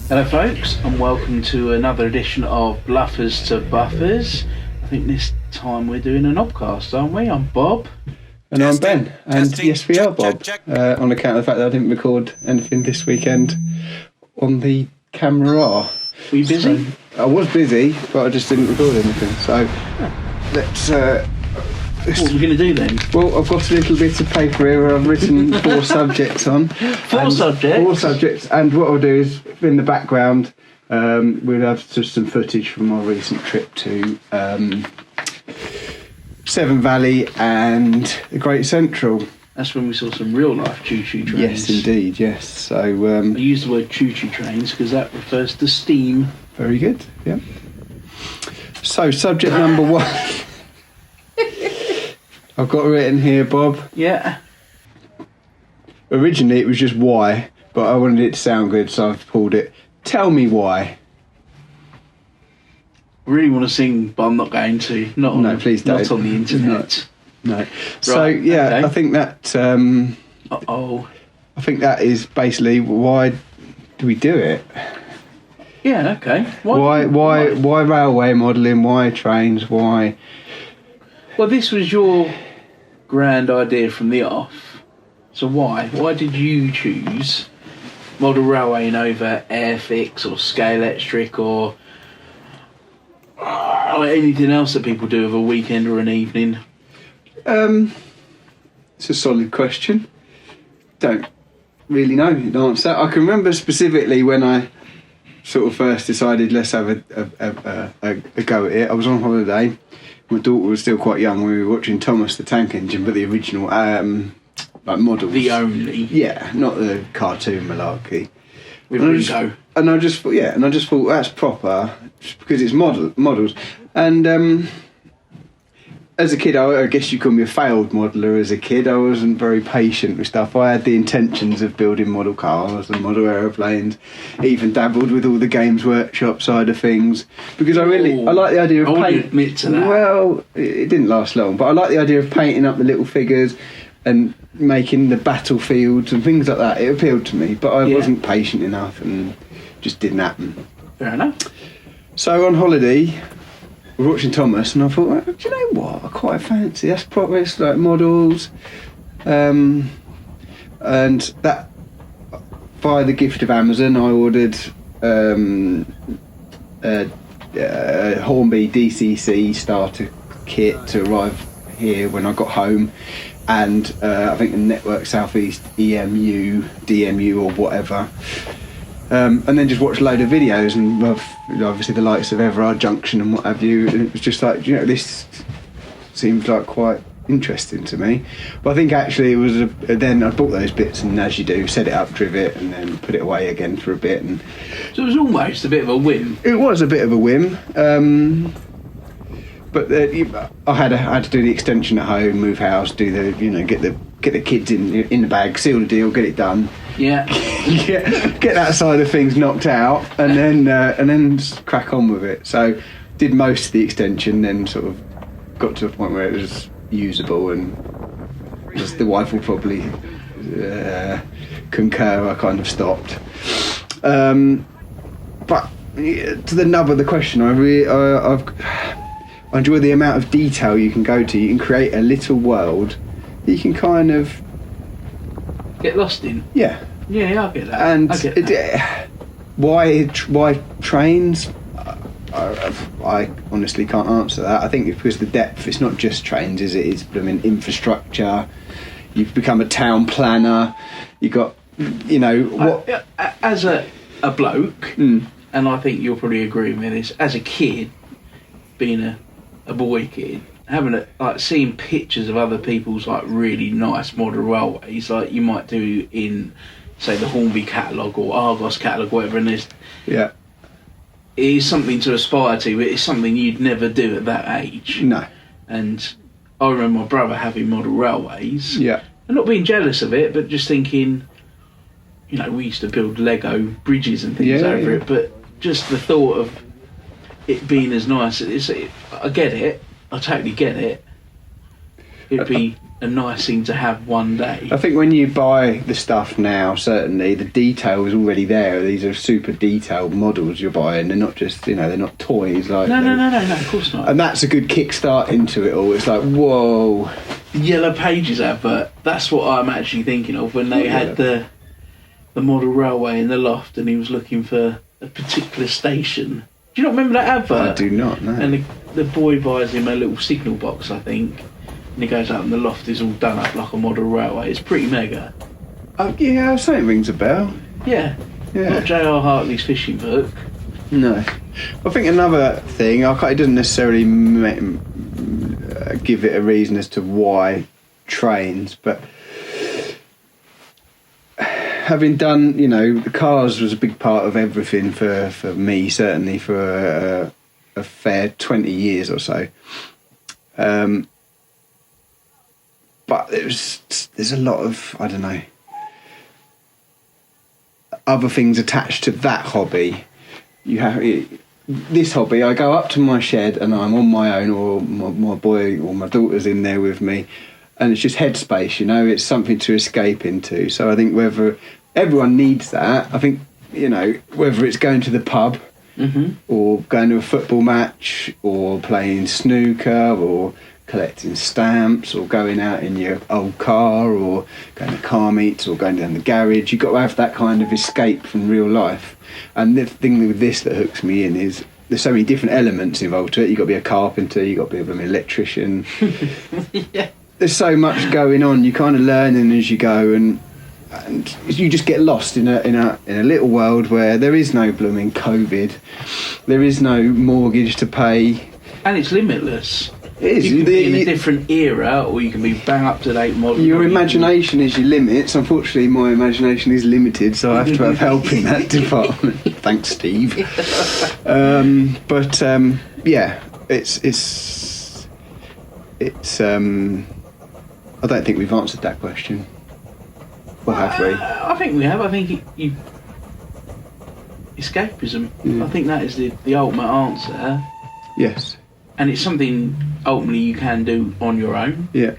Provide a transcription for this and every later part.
Hello folks, and welcome to another edition of Bluffers to Buffers. I think this time we're doing a Knobcast, aren't we? I'm Bob. And I'm Ben. And yes, we are, Bob. On account of the fact that I didn't record anything this weekend on the camera. Were you busy? So, I was busy, but I just didn't record anything. So let's... what are we going to do then? Well, I've got a little bit of paper here where I've written 4 subjects on. Four subjects? And what I'll do is, in the background, we'll have just some footage from our recent trip to Severn Valley and the Great Central. That's when we saw some real life choo-choo trains. Yes, indeed, yes. So I use the word choo-choo trains because that refers to steam. Very good, yeah. So, subject number 1. I've got it written here, Bob. Yeah. Originally it was just why, but I wanted it to sound good, so I've pulled it. Tell me why. I really want to sing, but I'm not going to. No, please don't. Not on the internet. No. Right, So, yeah, okay. I think that... I think that is basically why do we do it? Yeah, okay. Why railway modelling? Why trains? Why... Well, this was your grand idea from the off. So why? Why did you choose model railwaying over Airfix or Scalextric or anything else that people do of a weekend or an evening? It's a solid question. Don't really know the answer. I can remember specifically when I sort of first decided let's have a go at it. I was on holiday. My daughter was still quite young. We were watching Thomas the Tank Engine, but the original like models. The only. Yeah, not the cartoon malarkey. With Ringo. And I just thought that's proper just because it's models. And as a kid, I guess you call me a failed modeller. As a kid, I wasn't very patient with stuff. I had the intentions of building model cars and model aeroplanes, even dabbled with all the Games Workshop side of things because I like the idea of I wouldn't admit to that. Well, it didn't last long, but I like the idea of painting up the little figures and making the battlefields and things like that. It appealed to me, but I wasn't patient enough and just didn't happen. Fair enough. So on holiday, we were watching Thomas, and I thought, well, do you know what? I quite fancy. That's proper. It's like models, and that by the gift of Amazon, I ordered Hornby DCC starter kit to arrive here when I got home, and I think the Network Southeast EMU, DMU, or whatever. And then just watch a load of videos and obviously the likes of Everard Junction and what have you. And it was just like, this seemed like quite interesting to me. But I think actually it was then I bought those bits and as you do, set it up, driv it, and then put it away again for a bit. And so it was almost a bit of a whim. It was a bit of a whim. But I had to do the extension at home, move house, do the get the kids in the bag, seal the deal, get it done. Yeah. Get that side of things knocked out, and then just crack on with it. So did most of the extension, then sort of got to a point where it was usable, and just the wife will probably concur. I kind of stopped. But to the nub of the question, I enjoy the amount of detail you can go to. You can create a little world that you can kind of get lost in. Yeah, I get that. And I get that. Why trains? I honestly can't answer that. I think it's because the depth. It's not just trains, is it? It's infrastructure. You've become a town planner. You got, what? As a bloke, and I think you'll probably agree with me this. As a kid, being a boy kid, seeing pictures of other people's really nice model railways, like you might do in, say, the Hornby catalogue or Argos catalogue, whatever, and it is something to aspire to, but it's something you'd never do at that age. No. And I remember my brother having model railways, and not being jealous of it, but just thinking, we used to build Lego bridges and things over it, but just the thought of it being as nice, I get it. I totally get it. it'd be a nice thing to have one day. I think when you buy the stuff now, certainly the detail is already there. These are super detailed models you're buying. They're not just, they're not toys. Like no, of course not. And that's a good kickstart into it all. It's like, whoa. The Yellow Pages advert, that's what I'm actually thinking of when they had the model railway in the loft and he was looking for a particular station. Do you not remember that advert? I do not, no. And the boy buys him a little signal box, I think, and he goes out and the loft is all done up like a model railway. It's pretty mega. Yeah, something rings a bell. Yeah. Not J.R. Hartley's fishing book. No. I think another thing, it doesn't necessarily give it a reason as to why trains, but having done, the cars was a big part of everything for me, certainly for a fair 20 years or so. But there's a lot of, I don't know, other things attached to that hobby. You have this hobby. I go up to my shed and I'm on my own, or my boy or my daughter's in there with me, and it's just headspace. It's something to escape into. So I think whether everyone needs that, I think whether it's going to the pub or going to a football match or playing snooker or collecting stamps or going out in your old car or going to car meets or going down the garage, you've got to have that kind of escape from real life. And the thing with this that hooks me in is there's so many different elements involved to it. You've got to be a carpenter, you've got to be an electrician. Yeah. There's so much going on. You're kind of learning as you go, and you just get lost in a little world where there is no blooming COVID, there is no mortgage to pay, and it's limitless. It is. You can be in a different era, or you can be bang up to date modern. Your imagination is your limits. Unfortunately, my imagination is limited, so I have to have help in that department. Thanks, Steve. Yeah, it's. I don't think we've answered that question. Or have we? I think we have. I think escapism. Yeah. I think that is the ultimate answer. Yes. And it's something ultimately you can do on your own. Yeah.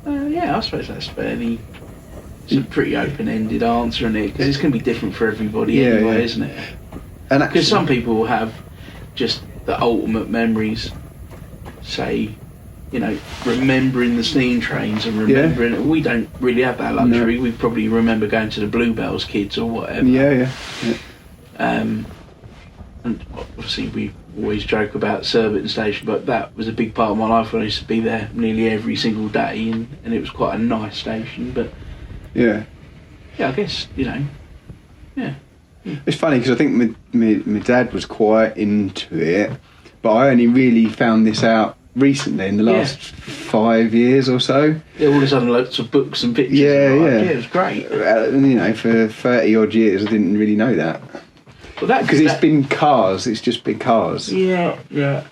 Yeah, I suppose that's fairly. It's a pretty open-ended answer, isn't it? Because it's going to be different for everybody anyway, isn't it? And because some people have just the ultimate memories, say, remembering the steam trains and remembering it. We don't really have that luxury. No. We probably remember going to the Bluebells kids or whatever. Yeah. And obviously we always joke about Surbiton Station, but that was a big part of my life when I used to be there nearly every single day, and it was quite a nice station. But I guess yeah. It's funny because I think my dad was quite into it, but I only really found this out recently in the last 5 years or so. Yeah, all of a sudden lots of books and pictures. Yeah, it was great. For 30 odd years I didn't really know that. Well, because it's been cars. It's just been cars. Yeah. Well,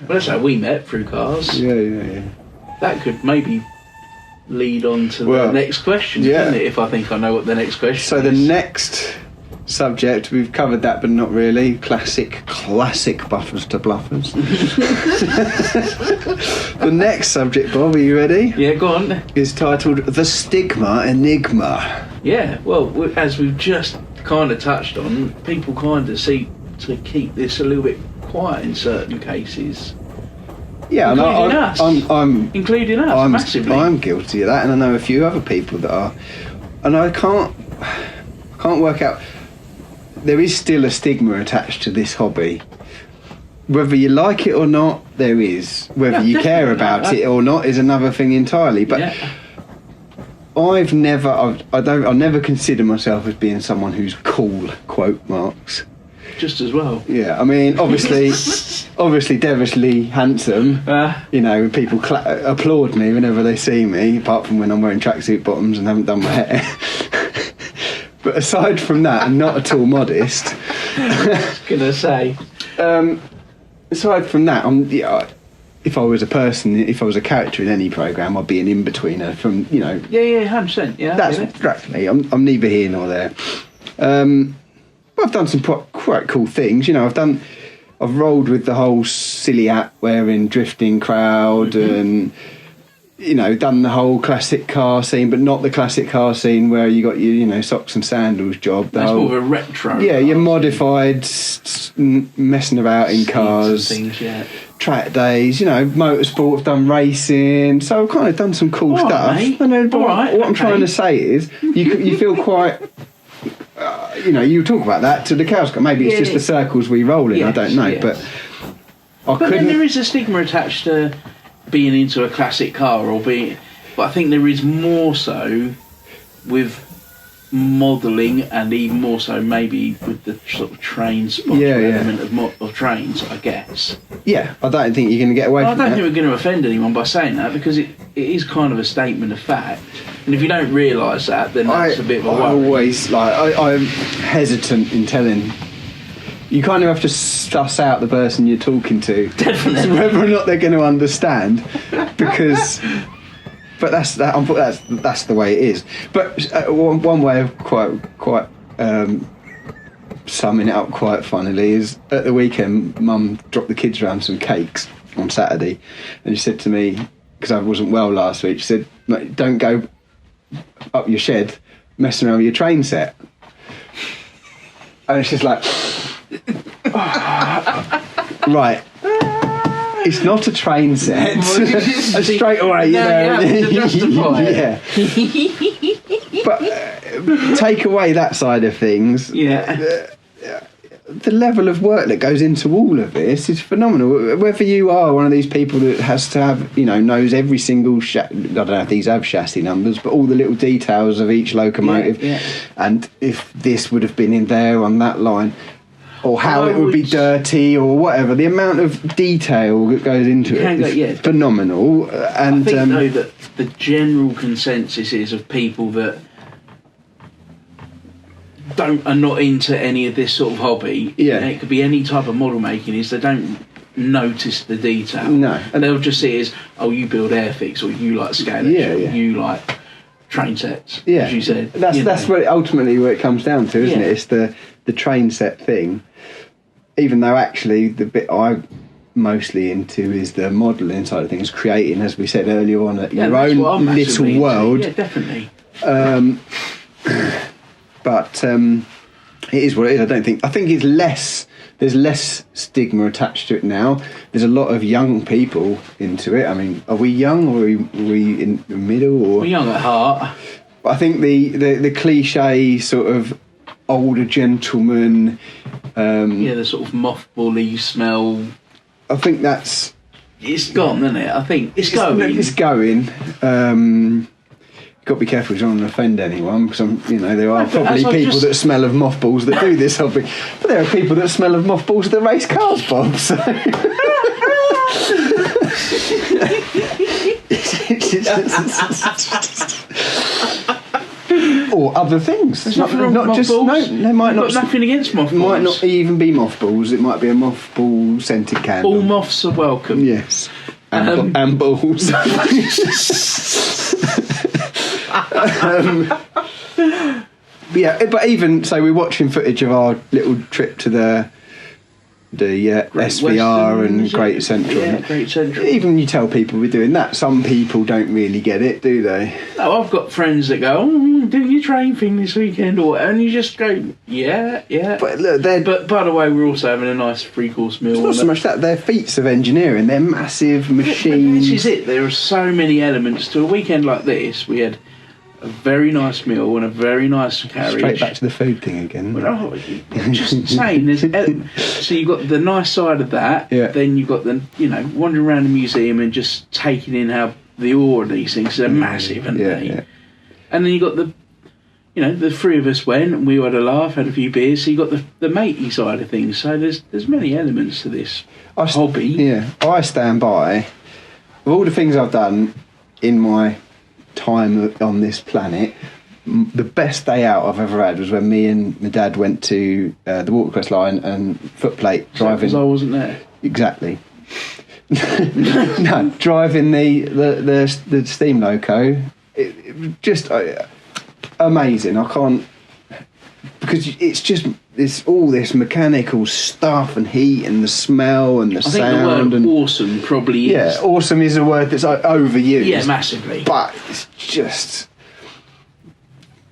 that's how we met, through cars. Yeah. That could maybe lead on to the next question, couldn't it? If I think I know what the next question is. So the next subject, we've covered that, but not really. Classic Buffers to Bluffers. The next subject, Bob, are you ready? Yeah, go on. Is titled The Stigma Enigma. Yeah, well, as we've just kind of touched on, people kind of seek to keep this a little bit quiet in certain cases. Yeah, including us, massively. I'm guilty of that, and I know a few other people that are, and I can't work out. There is still a stigma attached to this hobby. Whether you like it or not, there is. Whether you care about it or not is another thing entirely. But I've never consider myself as being someone who's cool, quote marks. Just as well. Yeah, I mean, obviously devilishly handsome. People applaud me whenever they see me, apart from when I'm wearing tracksuit bottoms and haven't done my hair. But aside from that, I'm not at all modest. I was gonna say. Aside from that, if I was a person, if I was a character in any programme, I'd be an in-betweener from, Yeah, 100%, yeah. That's exactly. I'm neither here nor there. But I've done some quite cool things. I've rolled with the whole silly hat wearing, drifting crowd, and done the whole classic car scene, but not the classic car scene where you got your socks and sandals job. That's more of a retro. Yeah, you're modified, messing about in cars. Things, yeah. Track days, motorsport, I've done racing, so I've kind of done some cool stuff. Mate. I know, but what I'm trying to say is, you feel quite, you talk about that to the cows come. Maybe it's just the circles we roll in. I don't know, but then there is a stigma attached to being into a classic car but I think there is more so with modelling, and even more so maybe with the sort of train sponsor element of trains, I guess. Yeah, I don't think you're going to get away from that. I don't think we're going to offend anyone by saying that, because it is kind of a statement of fact, and if you don't realise that, then that's a bit of a worry. I'm hesitant in telling. You kind of have to suss out the person you're talking to. Definitely. Whether or not they're going to understand, because... But that's the way it is. But one way of quite summing it up quite funnily is, at the weekend, Mum dropped the kids around some cakes on Saturday, and she said to me, because I wasn't well last week, she said, "Don't go up your shed messing around with your train set." And it's just like, right. It's not a train set. Straight away, yeah. But take away that side of things. Yeah. The level of work that goes into all of this is phenomenal. Whether you are one of these people that has to have, knows every single I don't know if these have chassis numbers, but all the little details of each locomotive, and if this would have been in there on that line, or how it would be dirty, or whatever. The amount of detail that goes into it is phenomenal. And I think, though, that the general consensus is of people that are not into any of this sort of hobby. Yeah. And it could be any type of model making, is they don't notice the detail. No. And they'll just see it as, you build airfix, or you like scale, or you like train sets, as you said. That's ultimately where it comes down to, isn't it? It's the train set thing. Even though actually the bit I'm mostly into is the modelling side of things, creating, as we said earlier on, your own little world. Yeah, definitely. But it is what it is. I think there's less stigma attached to it now. There's a lot of young people into it. I mean, are we young, or are we in the middle? Or we're young at heart. I think the cliche sort of older gentleman, the sort of mothball-y smell. I think it's gone, isn't it? I think it's going. It's going. Got to be careful, you don't want to offend anyone, because there are probably people that smell of mothballs that do this hobby, but there are people that smell of mothballs that race cars, Bob. So. Or other things. There's nothing wrong with mothballs. No, might not. Nothing against mothballs. Might not even be mothballs. It might be a mothball scented candle. All moths are welcome. Yes, and balls. But even so, we're watching footage of our little trip to the SVR Western, and Great Central. Yeah, Great Central. Even you tell people we're doing that, some people don't really get it, do they? No, I've got friends that go, do your train thing this weekend, and you just go, yeah. But look, but by the way, we're also having a nice 3-course meal. It's not so much that, they're feats of engineering, they're massive machines. This is it, there are so many elements to a weekend like this. We had a very nice meal and a very nice carriage. Straight back to the food thing again. Well, just saying, so you've got the nice side of that, then you've got the, wandering around the museum and just taking in how the ore of these things are massive, aren't they? Yeah. And then you've got the three of us went and we had a laugh, had a few beers, so you've got the matey side of things. So there's many elements to this hobby. Yeah, I stand by, of all the things I've done in my time on this planet, the best day out I've ever had was when me and my dad went to the Watercress line and footplate driving. Because I wasn't there. Exactly. No, driving the steam loco, it just amazing. I can't because it's just all this mechanical stuff and heat and the smell and the sound. I think the word awesome probably is. Yeah, awesome is a word that's overused. Yeah, massively. But it's just...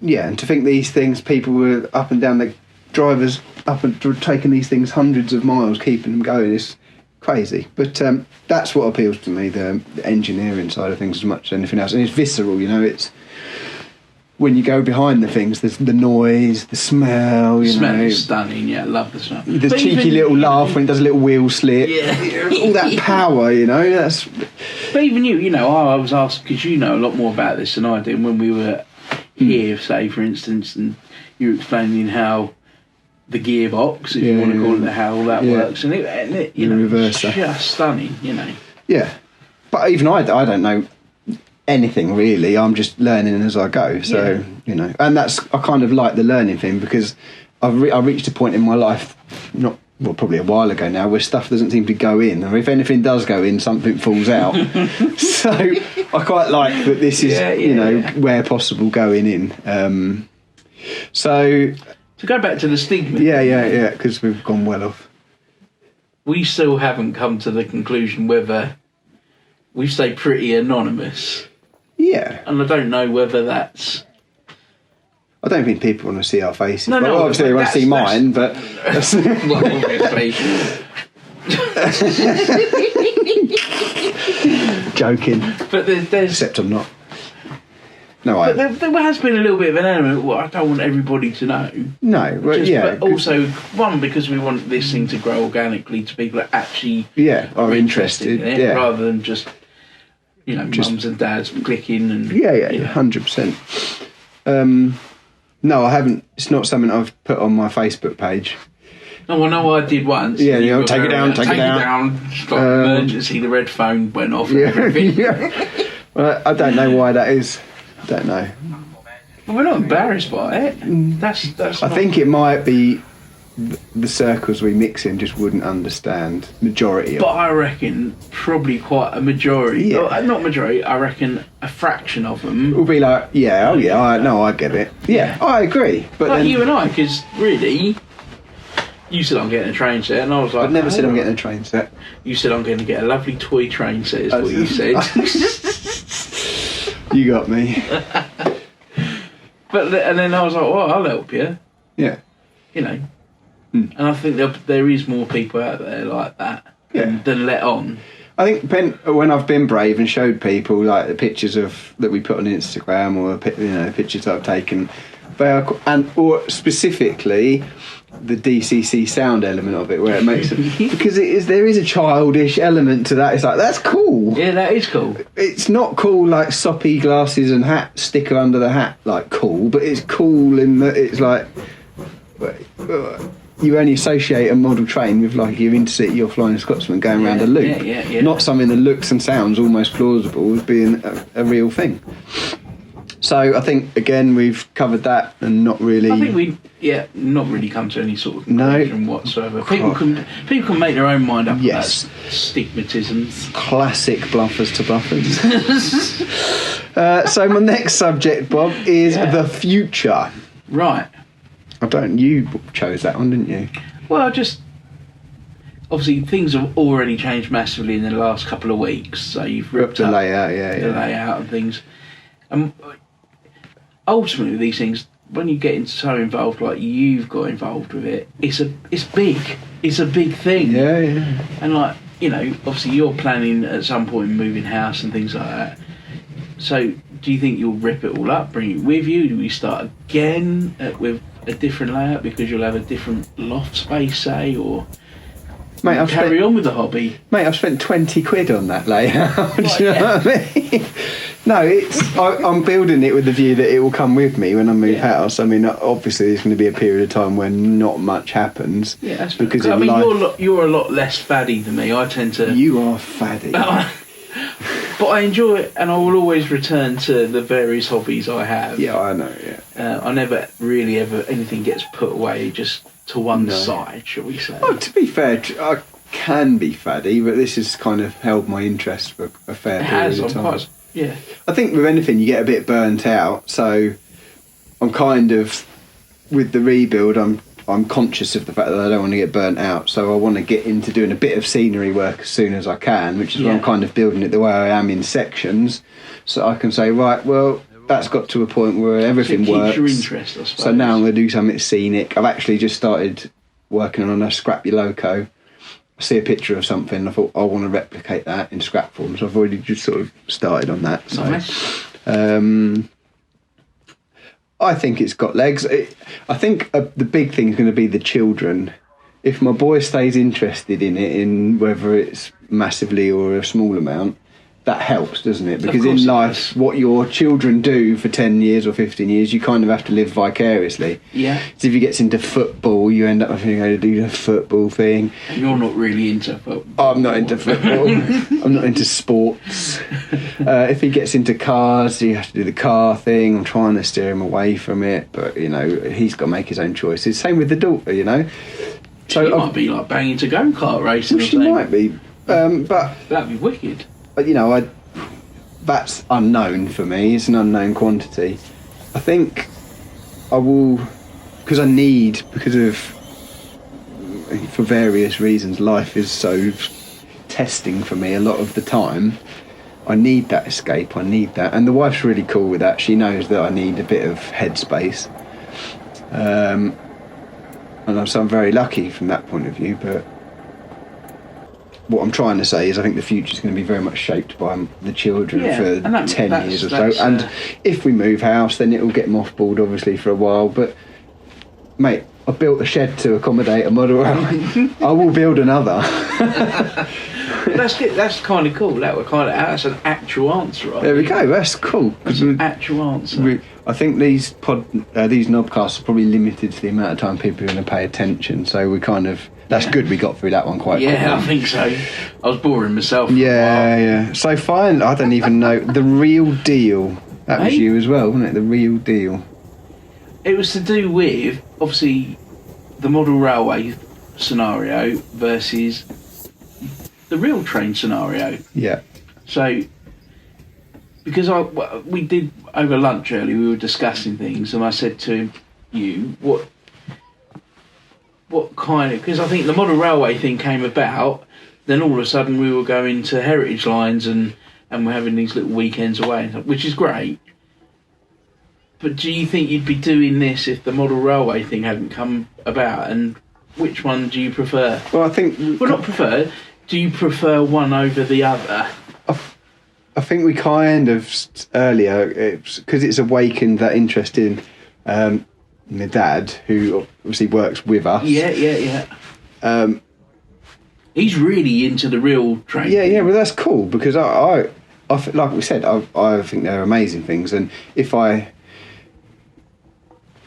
Yeah, and to think these things, people were up and down, the drivers up and taking these things hundreds of miles, keeping them going, is crazy. But that's what appeals to me, the engineering side of things as much as anything else. And it's visceral, you know, it's... When you go behind the things, there's the noise, the smell, The you smell know. is stunning, yeah, I love the smell. The But cheeky even, little laugh when it does a little wheel slip. Yeah. All that power, you know, that's... But even you know, I was asked, because you know a lot more about this than I do, when we were here, say, for instance, and you were explaining how the gearbox, if you want to call it, how all that works, and it you know, it's just stunning, you know. Yeah. But even I don't know anything really. I'm just learning as I go. So you know, and I kind of like the learning thing, because I reached a point in my life, probably a while ago now, where stuff doesn't seem to go in, or if anything does go in, something falls out. So I quite like that this is where possible going in. So to go back to the stigma, because we've gone well off. We still haven't come to the conclusion whether we stay pretty anonymous. Yeah. And I don't know whether that's... I don't think people want to see our faces. No, obviously they want to see mine, but... well, obviously. Joking. But there's... Except I'm not. No, I... But there has been a little bit of an element, I don't want everybody to know. No, well, But also, one, because we want this thing to grow organically to people that actually... are interested in it, rather than just... You know, mums and dads clicking and... Yeah, 100%. No, I haven't. It's not something I've put on my Facebook page. Oh, well, no, I did once. Yeah, take it down. Stop emergency, the red phone went off and everything. Yeah. Well, I don't know why that is. I don't know. Well, we're not embarrassed by it. That's I think it might be the circles we mix in just wouldn't understand majority of But I reckon probably quite a majority. Yeah. Not majority, I reckon a fraction of them will be like, I get it. Yeah, I agree. But like then, you and I, because really, you said I'm getting a train set, and I was like, I've never said I'm getting a train set. You said I'm going to get a lovely toy train set, is what you said. You got me. And then I was like, well, I'll help you. Yeah. You know. And I think there is more people out there like that than let on. I think when I've been brave and showed people like the pictures that we put on Instagram, or pictures that I've taken, or specifically the DCC sound element of it, where it makes it, because there is a childish element to that. It's like, that's cool. Yeah, that is cool. It's not cool like soppy glasses and hat sticker under the hat, like cool, but it's cool in that it's like. You only associate a model train with like your Intercity or Flying Scotsman going around a loop. Yeah. Not something that looks and sounds almost plausible as being a real thing. So I think, again, we've covered that and not really... I think not really come to any sort of conclusion whatsoever. People can make their own mind up about stigmatisms. Classic Bluffers to Bluffers. So my next subject, Bob, is the future. Right. You chose that one, didn't you? Well, obviously things have already changed massively in the last couple of weeks. So you've ripped the up layout, the layout and things. Ultimately, these things, when you get so involved, like you've got involved with it, it's big. It's a big thing. Yeah. And obviously you're planning at some point moving house and things like that. So do you think you'll rip it all up, bring it with you? Do we start again with a different layout because you'll have a different loft space, say, or carry on with the hobby? Mate, I've spent 20 quid on that layout. Do you know what I mean? No, I'm building it with the view that it will come with me when I move house. I mean, obviously there's going to be a period of time when not much happens. Yeah, that's because you're a lot less faddy than me. I tend to... You are faddy. But I enjoy it, and I will always return to the various hobbies I have. Yeah, I know, I never really ever anything gets put away just to one side, shall we say. Well, to be fair, I can be faddy, but this has kind of held my interest for a fair period of time. I think with anything, you get a bit burnt out, so I'm kind of with the rebuild, I'm conscious of the fact that I don't want to get burnt out, so I want to get into doing a bit of scenery work as soon as I can, which is why I'm kind of building it the way I am in sections, so I can say, right, well, that's got to a point where everything works. Your interest, I suppose. So now I'm going to do something scenic. I've actually just started working on a scrappy Loco. I see a picture of something, and I thought I want to replicate that in scrap form, so I've already just sort of started on that. So, nice. I think it's got legs. I think the big thing is going to be the children. If my boy stays interested in it, in whether it's massively or a small amount, that helps, doesn't it? Because in life, what your children do for 10 years or 15 years, you kind of have to live vicariously. Yeah. So if he gets into football, you end up having to go to do the football thing. And you're not really into football. I'm not into football. I'm not into sports. If he gets into cars, you have to do the car thing. I'm trying to steer him away from it, but, you know, he's got to make his own choices. Same with the daughter, you know. So she might be like banging to go-kart racing. Well, she might be. But that'd be wicked. But, you know, that's unknown for me. It's an unknown quantity. I think I will, because for various reasons, life is so testing for me a lot of the time. I need that escape. I need that. And the wife's really cool with that. She knows that I need a bit of headspace. And so I'm very lucky from that point of view, but what I'm trying to say is I think the future is going to be very much shaped by the children for 10 years or so. And if we move house, then it will get mothballed, obviously, for a while. But, mate, I built a shed to accommodate a model railway. I will build another. That's good. That's kind of cool. That's an actual answer, right? There we go. That's cool. That's an actual answer. I think these Knobcasts are probably limited to the amount of time people are going to pay attention. So we kind of... That's good we got through that one quite quickly. Yeah, I think so. I was boring myself. Yeah. So fine, I don't even know. The Real Deal. That was you as well, wasn't it? The Real Deal. It was to do with, obviously, the model railway scenario versus the real train scenario. Yeah. So, because we did, over lunch earlier, we were discussing things, and I said to you, what kind of, because I think the model railway thing came about, then all of a sudden we were going to heritage lines and we're having these little weekends away, which is great. But do you think you'd be doing this if the model railway thing hadn't come about? And which one do you prefer? Well, I think... Well, not prefer. Do you prefer one over the other? I think we kind of, earlier, because it's awakened that interest in... my dad, who obviously works with us. Yeah. He's really into the real train. Yeah, well that's cool because I like we said, I think they're amazing things, and if we're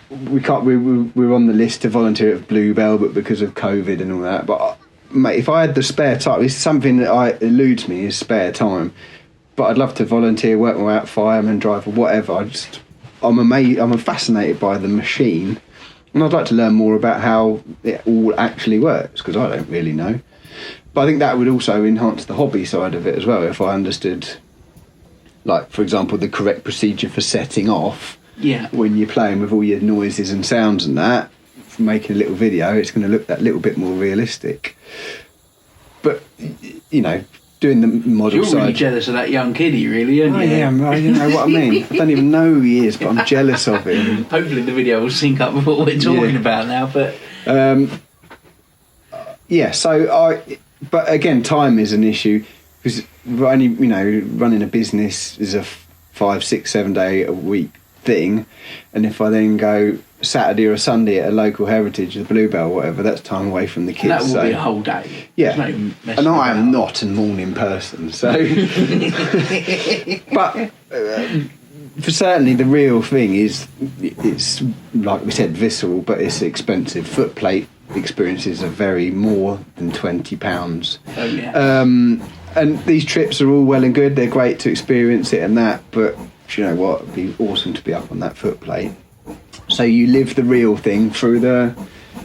on the list to volunteer at Bluebell, but because of COVID and all that. But mate, if I had the spare time, it's something that eludes me is spare time. But I'd love to volunteer, work my way out, fireman, driver, whatever. I'm amazed. I'm fascinated by the machine, and I'd like to learn more about how it all actually works because I don't really know. But I think that would also enhance the hobby side of it as well if I understood, like for example, the correct procedure for setting off. Yeah. When you're playing with all your noises and sounds and that, making a little video, it's going to look that little bit more realistic. But you know. Doing the model You're side. really jealous of that young kiddie, really, aren't you? Yeah, you know what I mean. I don't even know who he is, but I'm jealous of him. Hopefully the video will sync up with what we're talking about now, but... But again, time is an issue, because running a business is a 5, 6, 7 day a week thing, and if I then go Saturday or Sunday at a local heritage, the Bluebell or whatever, that's time away from the kids. And that will be a whole day. Yeah, and I am not a morning person, so... But for certainly the real thing is, it's, like we said, visceral, but it's expensive. Footplate experiences are very more than £20. Oh, yeah. And these trips are all well and good, they're great to experience it and that, but do you know what, it'd be awesome to be up on that footplate. So you live the real thing through the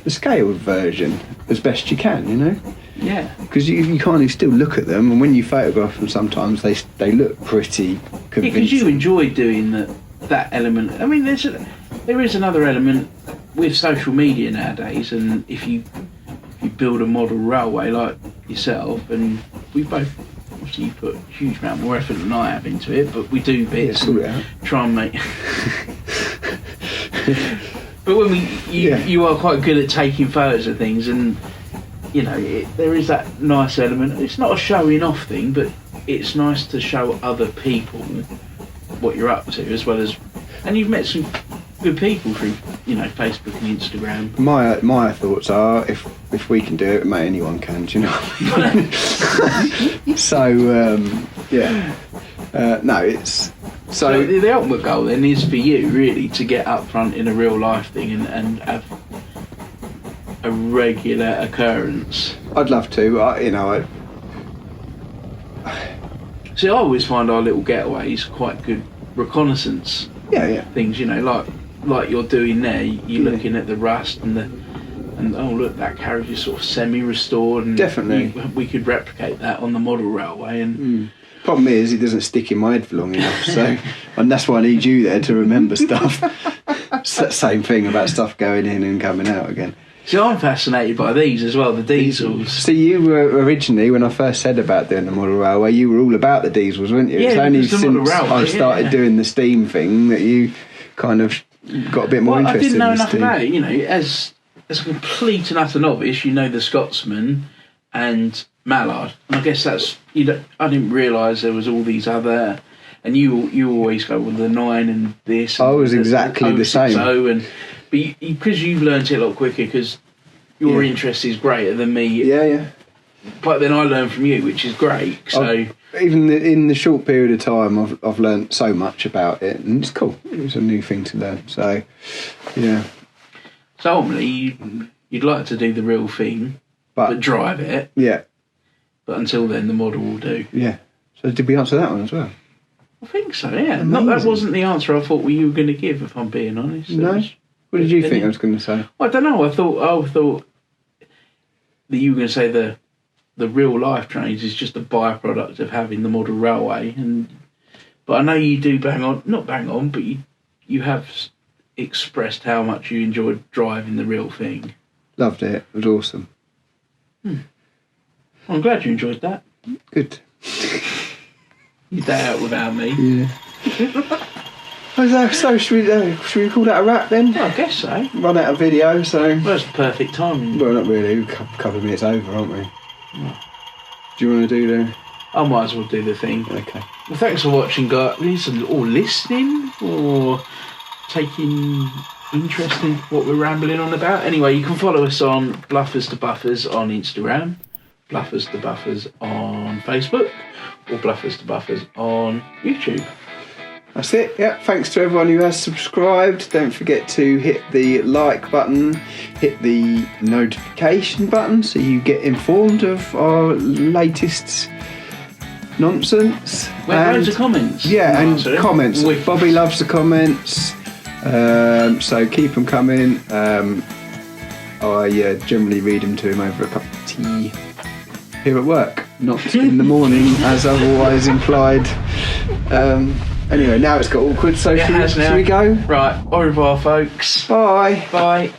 scaled version as best you can, you know? Yeah. Because you kind of still look at them, and when you photograph them sometimes they look pretty convincing. Because you enjoy doing that element. I mean, there is another element with social media nowadays, and if you build a model railway like yourself, and we both obviously put a huge amount more effort than I have into it, but we do bits and try and make. But when you are quite good at taking photos of things, and you know there is that nice element. It's not a showing off thing, but it's nice to show other people what you're up to, as well as, and you've met some good people through, you know, Facebook and Instagram. My thoughts are, if we can do it, mate, anyone can. Do you know what I mean? So no, it's so the ultimate goal then is for you really to get up front in a real life thing and have a regular occurrence. I'd love to. See, I always find our little getaways quite good reconnaissance things, you know, like you're doing there. You're looking at the rust and oh look, that carriage is sort of semi-restored, and definitely we could replicate that on the model railway. And problem is, it doesn't stick in my head for long enough, so and that's why I need you there to remember stuff. Same thing about stuff going in and coming out again. So I'm fascinated by these as well, the diesels. See, you were originally, when I first said about doing the model railway, you were all about the diesels, weren't you? Yeah, it's only since I started doing the steam thing that you kind of got a bit more interested in. I didn't know enough about it, you know, as a complete and utter novice. You know the Scotsman and Mallard, and I guess that's, I didn't realise there was all these other, and you always go with the 9 and this. I was exactly the same. But because you've learnt it a lot quicker, because your interest is greater than me. Yeah. But then I learn from you, which is great. So even in the short period of time, I've learnt so much about it, and it's cool. It's a new thing to learn. So, yeah. So ultimately, you'd like to do the real thing, but drive it. Yeah. But until then, the model will do. Yeah. So did we answer that one as well? I think so. Yeah. That wasn't the answer I thought you were going to give, if I'm being honest. No. What did you think I was going to say? I don't know. I thought that you were going to say the real life trains is just a byproduct of having the model railway, but I know you do not bang on, but you have expressed how much you enjoyed driving the real thing. Loved it. It was awesome. I'm glad you enjoyed that. Good. Your day out without me. Yeah. So should we call that a wrap then? I guess so. Run out of video, so... Well, it's the perfect time. Well, not really. We're a couple of minutes over, aren't we? No. Do you want to do the... I might as well do the thing. Okay. Well, thanks for watching, guys, or listening, or taking interest in what we're rambling on about. Anyway, you can follow us on Bluffers to Buffers on Instagram, Bluffers to Buffers on Facebook, or Bluffers to Buffers on YouTube. That's it. Yeah, thanks to everyone who has subscribed. Don't forget to hit the like button, hit the notification button so you get informed of our latest nonsense. We have loads of comments. Yeah, and comments. Bobby loves the comments, so keep them coming. I generally read them to him over a cup of tea here at work, not in the morning as otherwise implied. Anyway, now it's got awkward, so should we go? Right, au revoir, folks. Bye. Bye.